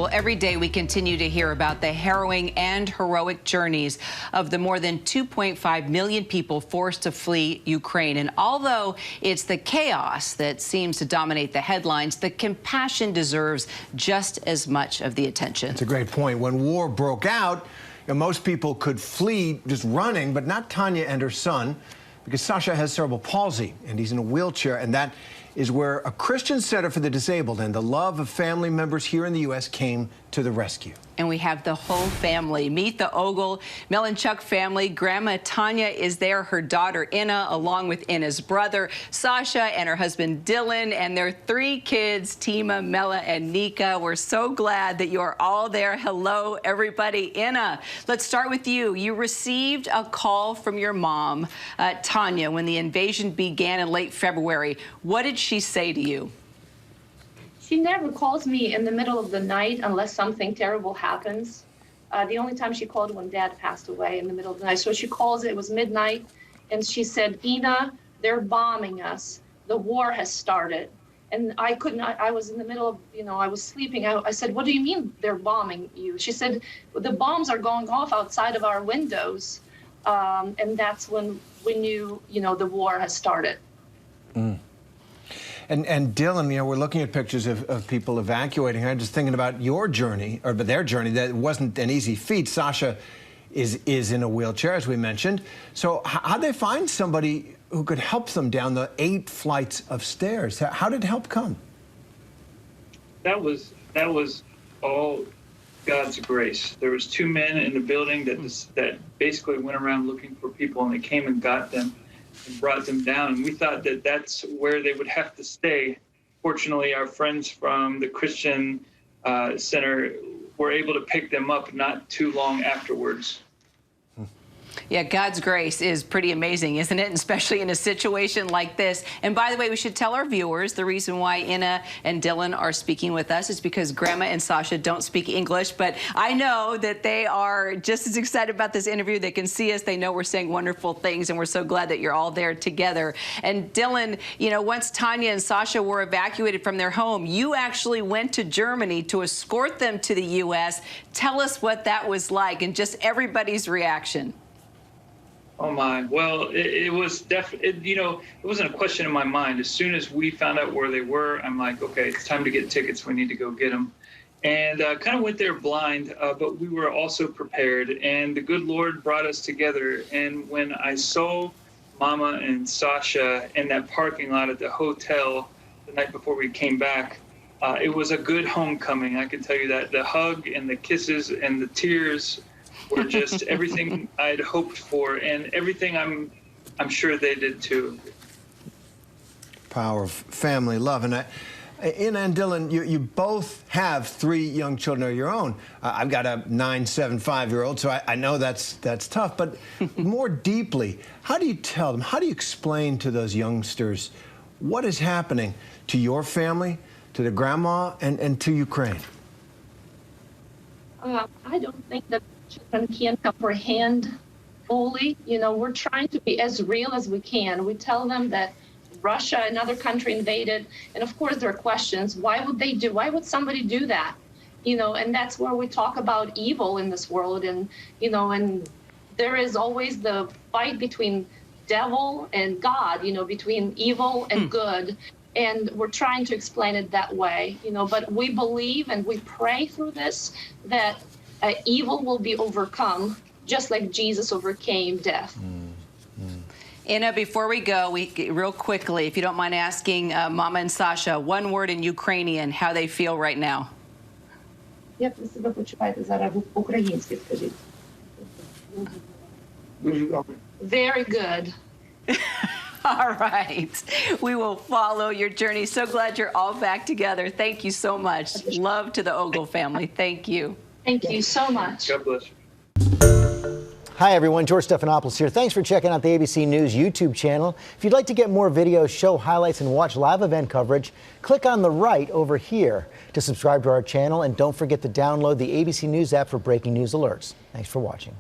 Well, every day we continue to hear about the harrowing and heroic journeys of the more than 2.5 million people forced to flee Ukraine. And although it's the chaos that seems to dominate the headlines, the compassion deserves just as much of the attention. That's a great point. When war broke out, most people could flee just running, but not Tanya and her son, because Sasha has cerebral palsy and he's in a wheelchair, and that is where a Christian Center for the Disabled and the love of family members here in the U.S. came to the rescue. And we have the whole family. Meet the Ogle, Mel and Chuck family. Grandma Tanya is there, her daughter Inna, along with Inna's brother Sasha and her husband Dylan, and their 3 kids, Tima, Mela, and Nika. We're so glad that you are all there. Hello, everybody. Inna, let's start with you. You received a call from your mom, Tanya, when the invasion began in late February. What did she say to you? She never calls me in the middle of the night unless something terrible happens. The only time she called when Dad passed away in the middle of the night. So she calls, it was midnight, and she said, Ina, they're bombing us. The war has started. And I was in the middle of, I was sleeping. I said, what do you mean they're bombing you? She said, the bombs are going off outside of our windows. And that's when we knew, the war has started. Mm. And Dylan, we're looking at pictures of people evacuating. I'm just thinking about your journey, or their journey. That wasn't an easy feat. Sasha is in a wheelchair, as we mentioned. So how'd they find somebody who could help them down the 8 flights of stairs? How did help come? That was all God's grace. There was 2 men in the building that basically went around looking for people, and they came and got them and brought them down. And we thought that that's where they would have to stay. Fortunately, our friends from the Christian Center were able to pick them up not too long afterwards. Yeah, God's grace is pretty amazing, isn't it? Especially in a situation like this. And by the way, we should tell our viewers the reason why Inna and Dylan are speaking with us is because Grandma and Sasha don't speak English. But I know that they are just as excited about this interview. They can see us. They know we're saying wonderful things, and we're so glad that you're all there together. And Dylan, once Tanya and Sasha were evacuated from their home, you actually went to Germany to escort them to the U.S. Tell us what that was like and just everybody's reaction. Oh my! Well, it was definitely, it wasn't a question in my mind. As soon as we found out where they were, I'm like, okay, it's time to get tickets. We need to go get them. And kind of went there blind, but we were also prepared. And the good Lord brought us together. And when I saw Mama and Sasha in that parking lot at the hotel the night before we came back, it was a good homecoming. I can tell you that. The hug and the kisses and the tears were just everything I'd hoped for, and everything I'm sure they did too. Power of family love. And Inna and Dylan, you both have 3 young children of your own. I've got a 9, 7, 5-year-old, so I know that's tough. But more deeply, how do you tell them? How do you explain to those youngsters what is happening to your family, to the grandma, and to Ukraine? I don't think that children can comprehend fully. We're trying to be as real as we can. We tell them that Russia, another country, invaded, and of course there are questions. Why would somebody do that? And that's where we talk about evil in this world, and and there is always the fight between devil and God, between evil and good. And we're trying to explain it that way, but we believe and we pray through this that evil will be overcome, just like Jesus overcame death. Inna, before we go, real quickly, if you don't mind asking Mama and Sasha, one word in Ukrainian, how they feel right now. Як ви себе почуваєте зараз українськи, скажіть? Very good. All right. We will follow your journey. So glad you're all back together. Thank you so much. Love to the Ogle family. Thank you. Thank you so much. God bless you. Hi, everyone. George Stephanopoulos here. Thanks for checking out the ABC News YouTube channel. If you'd like to get more videos, show highlights, and watch live event coverage, click on the right over here to subscribe to our channel. And don't forget to download the ABC News app for breaking news alerts. Thanks for watching.